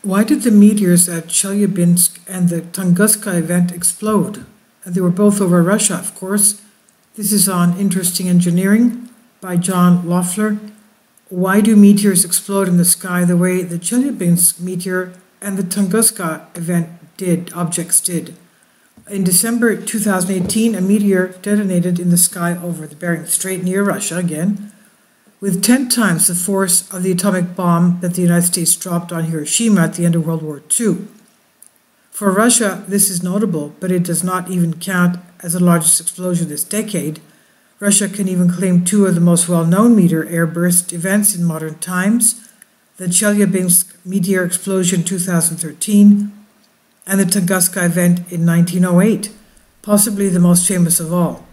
Why did the meteors at Chelyabinsk and the Tunguska event explode? And they were both over Russia, of course. This is on Interesting Engineering by John Loeffler. Why do meteors explode in the sky the way the Chelyabinsk meteor and the Tunguska event objects did? In December 2018, a meteor detonated in the sky over the Bering Strait near Russia again, with 10 times the force of the atomic bomb that the United States dropped on Hiroshima at the end of World War II. For Russia, this is notable, but it does not even count as the largest explosion this decade. Russia can even claim two of the most well-known meteor airburst events in modern times, the Chelyabinsk meteor explosion in 2013 and the Tunguska event in 1908, possibly the most famous of all.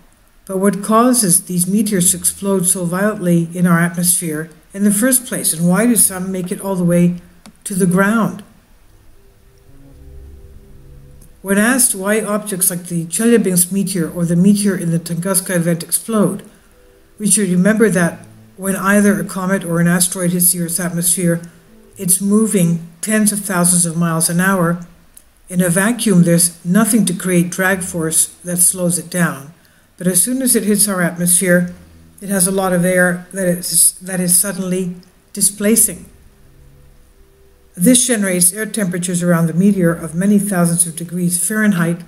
But what causes these meteors to explode so violently in our atmosphere in the first place, and why do some make it all the way to the ground? When asked why objects like the Chelyabinsk meteor or the meteor in the Tunguska event explode, we should remember that when either a comet or an asteroid hits the Earth's atmosphere, it's moving tens of thousands of miles an hour. In a vacuum, there's nothing to create drag force that slows it down. But as soon as it hits our atmosphere, it has a lot of air that is suddenly displacing. This generates air temperatures around the meteor of many thousands of degrees Fahrenheit.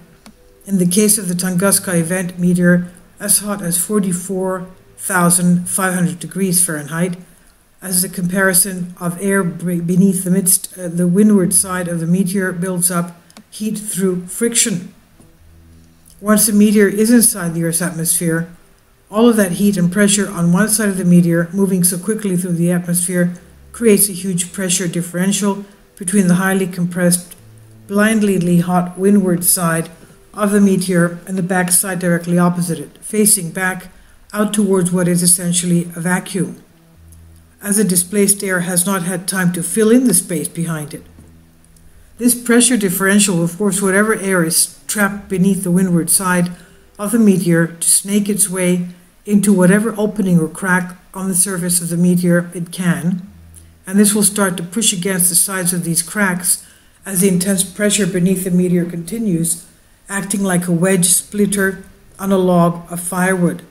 In the case of the Tunguska event meteor, as hot as 44,500 degrees Fahrenheit. As a comparison of air beneath the windward side of the meteor builds up heat through friction. Once the meteor is inside the Earth's atmosphere, all of that heat and pressure on one side of the meteor moving so quickly through the atmosphere creates a huge pressure differential between the highly compressed, blindingly hot windward side of the meteor and the back side directly opposite it, facing back out towards what is essentially a vacuum, as the displaced air has not had time to fill in the space behind it. This pressure differential will force whatever air is trapped beneath the windward side of the meteor to snake its way into whatever opening or crack on the surface of the meteor it can, and this will start to push against the sides of these cracks as the intense pressure beneath the meteor continues, acting like a wedge splitter on a log of firewood.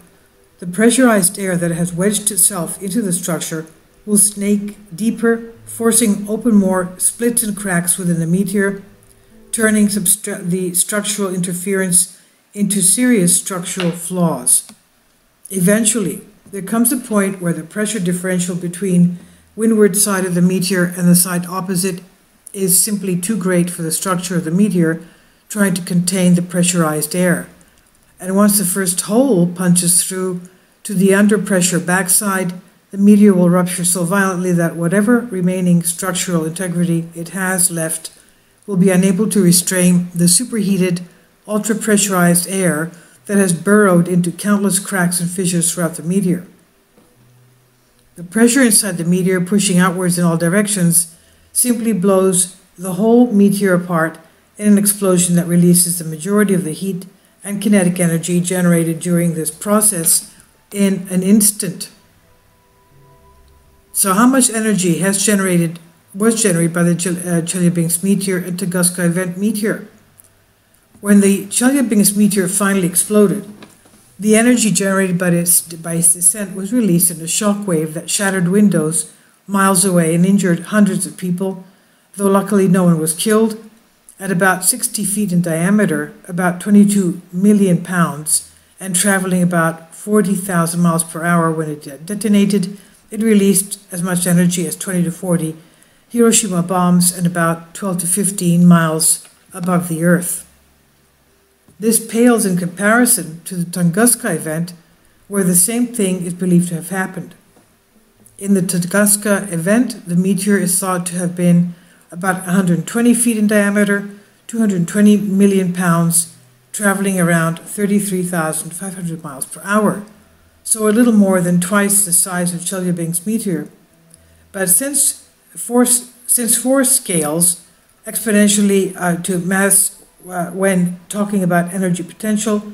The pressurized air that has wedged itself into the structure will snake deeper, forcing open more splits and cracks within the meteor, turning the structural interference into serious structural flaws. Eventually, there comes a point where the pressure differential between windward side of the meteor and the side opposite is simply too great for the structure of the meteor trying to contain the pressurized air. And once the first hole punches through to the under pressure backside, the meteor will rupture so violently that whatever remaining structural integrity it has left will be unable to restrain the superheated, ultra-pressurized air that has burrowed into countless cracks and fissures throughout the meteor. The pressure inside the meteor, pushing outwards in all directions, simply blows the whole meteor apart in an explosion that releases the majority of the heat and kinetic energy generated during this process in an instant. So how much energy was generated by the Chelyabinsk meteor and Tunguska event meteor? When the Chelyabinsk meteor finally exploded, the energy generated by its descent was released in a shock wave that shattered windows miles away and injured hundreds of people, though luckily no one was killed. At about 60 feet in diameter, about 22 million pounds, and traveling about 40,000 miles per hour when it detonated, it released as much energy as 20 to 40 Hiroshima bombs and about 12 to 15 miles above the Earth. This pales in comparison to the Tunguska event, where the same thing is believed to have happened. In the Tunguska event, the meteor is thought to have been about 120 feet in diameter, 220 million pounds, traveling around 33,500 miles per hour, so a little more than twice the size of Chelyabinsk meteor. But since force scales exponentially to mass when talking about energy potential,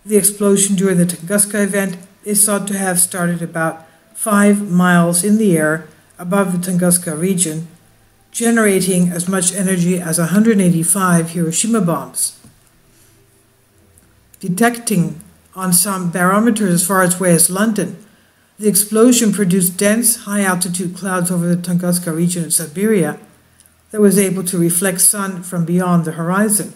the explosion during the Tunguska event is thought to have started about 5 miles in the air above the Tunguska region, generating as much energy as 185 Hiroshima bombs. Detecting on some barometers as far away as London, the explosion produced dense, high-altitude clouds over the Tunguska region of Siberia that was able to reflect sun from beyond the horizon.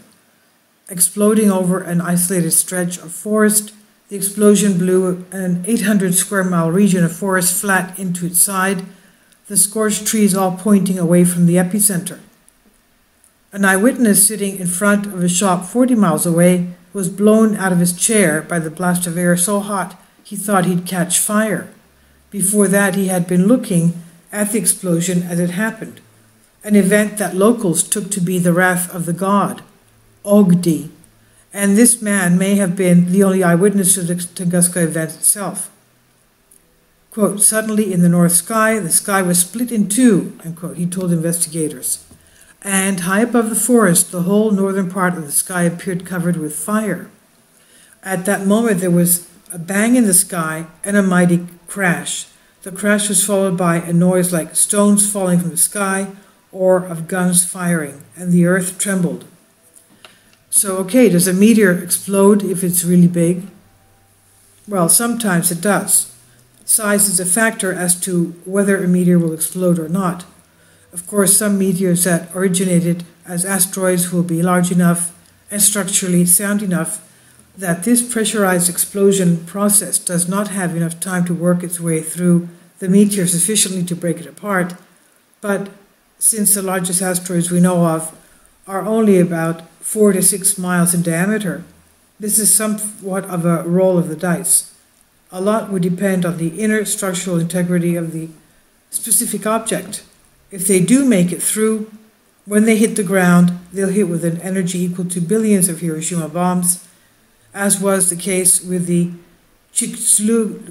Exploding over an isolated stretch of forest, the explosion blew an 800 square mile region of forest flat into its side, the scorched trees all pointing away from the epicenter. An eyewitness sitting in front of a shop 40 miles away was blown out of his chair by the blast of air so hot he thought he'd catch fire. Before that, he had been looking at the explosion as it happened, an event that locals took to be the wrath of the god, Ogdi, and this man may have been the only eyewitness to the Tunguska event itself. Quote, suddenly in the north sky, the sky was split in two, unquote, he told investigators. And high above the forest, the whole northern part of the sky appeared covered with fire. At that moment, there was a bang in the sky and a mighty crash. The crash was followed by a noise like stones falling from the sky or of guns firing, and the earth trembled. So, okay, does a meteor explode if it's really big? Well, sometimes it does. Size is a factor as to whether a meteor will explode or not. Of course, some meteors that originated as asteroids will be large enough and structurally sound enough that this pressurized explosion process does not have enough time to work its way through the meteor sufficiently to break it apart. But since the largest asteroids we know of are only about 4 to 6 miles in diameter, this is somewhat of a roll of the dice. A lot would depend on the inner structural integrity of the specific object. If they do make it through, when they hit the ground, they'll hit with an energy equal to billions of Hiroshima bombs, as was the case with the Chelyabinsk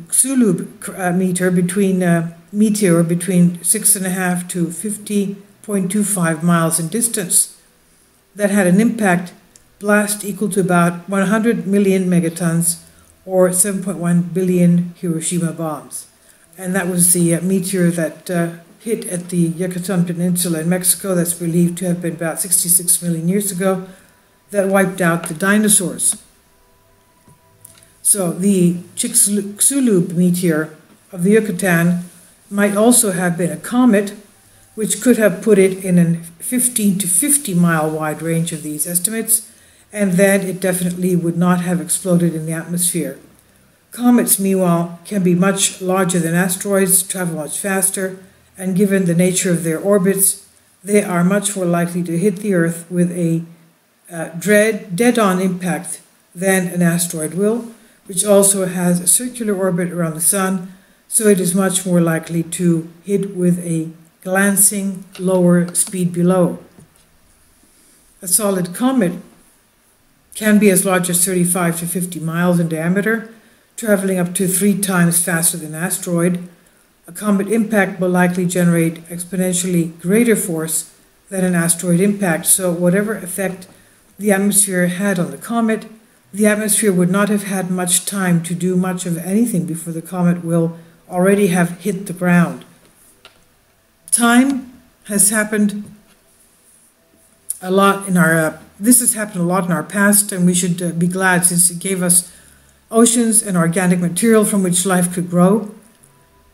meteor between 6.5 to 50.25 miles in distance, that had an impact blast equal to about 100 million megatons or 7.1 billion Hiroshima bombs. And that was the meteor that hit at the Yucatan Peninsula in Mexico, that's believed to have been about 66 million years ago, that wiped out the dinosaurs. So the Chelyabinsk meteor of the Yucatan might also have been a comet, which could have put it in a 15 to 50 mile wide range of these estimates, and then it definitely would not have exploded in the atmosphere. Comets, meanwhile, can be much larger than asteroids, travel much faster, and given the nature of their orbits, they are much more likely to hit the Earth with a dead-on impact than an asteroid will, which also has a circular orbit around the Sun, so it is much more likely to hit with a glancing lower speed below. A solid comet can be as large as 35 to 50 miles in diameter, traveling up to 3 times faster than an asteroid. A comet impact will likely generate exponentially greater force than an asteroid impact, so whatever effect the atmosphere had on the comet, the atmosphere would not have had much time to do much of anything before the comet will already have hit the ground. Time has happened a lot in our, this has happened a lot in our past, and we should be glad, since it gave us oceans and organic material from which life could grow.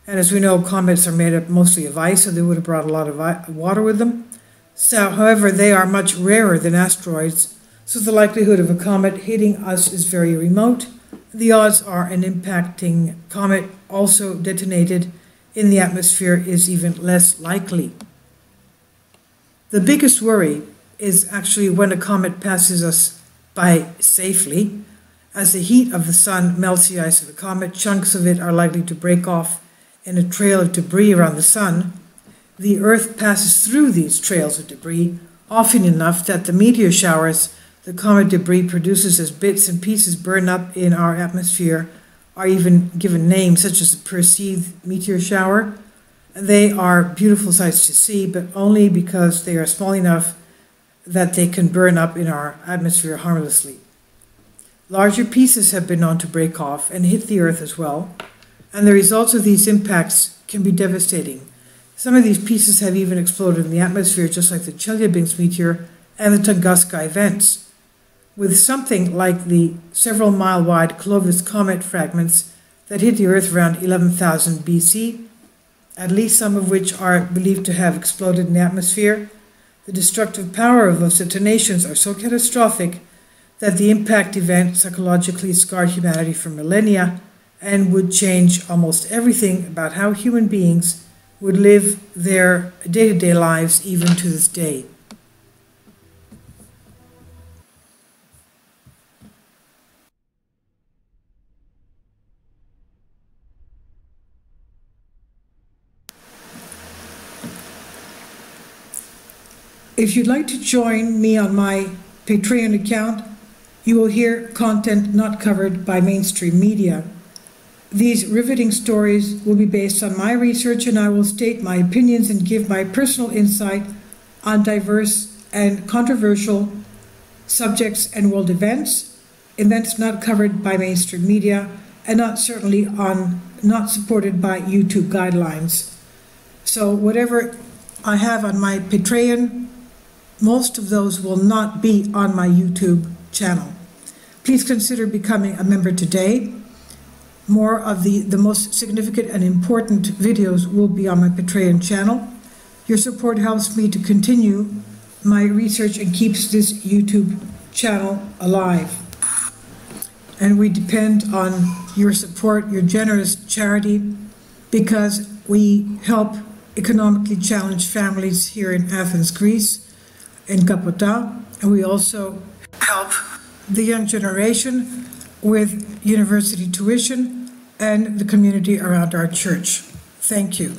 And as we know, comets are made up mostly of ice, so they would have brought a lot of water with them. So, however, they are much rarer than asteroids, so the likelihood of a comet hitting us is very remote. The odds are an impacting comet also detonated in the atmosphere is even less likely. The biggest worry is actually when a comet passes us by safely. As the heat of the sun melts the ice of the comet, chunks of it are likely to break off in a trail of debris around the sun. The Earth passes through these trails of debris often enough that the meteor showers the comet debris produces as bits and pieces burn up in our atmosphere are even given names, such as the Perseid meteor shower. They are beautiful sights to see, but only because they are small enough that they can burn up in our atmosphere harmlessly. Larger pieces have been known to break off and hit the Earth as well, and the results of these impacts can be devastating. Some of these pieces have even exploded in the atmosphere, just like the Chelyabinsk meteor and the Tunguska events, with something like the several mile wide Clovis comet fragments that hit the Earth around 11,000 BC, at least some of which are believed to have exploded in the atmosphere. The destructive power of those detonations are so catastrophic that the impact event psychologically scarred humanity for millennia and would change almost everything about how human beings would live their day-to-day lives even to this day. If you'd like to join me on my Patreon account, you will hear content not covered by mainstream media. These riveting stories will be based on my research, and I will state my opinions and give my personal insight on diverse and controversial subjects and world events not covered by mainstream media, and not supported by YouTube guidelines. So whatever I have on my Patreon, most of those will not be on my YouTube channel. Please consider becoming a member today. More of the most significant and important videos will be on my Patreon channel. Your support helps me to continue my research and keeps this YouTube channel alive. And we depend on your support, your generous charity, because we help economically challenged families here in Athens, Greece, in Kapota, and we also help the young generation with university tuition and the community around our church. Thank you.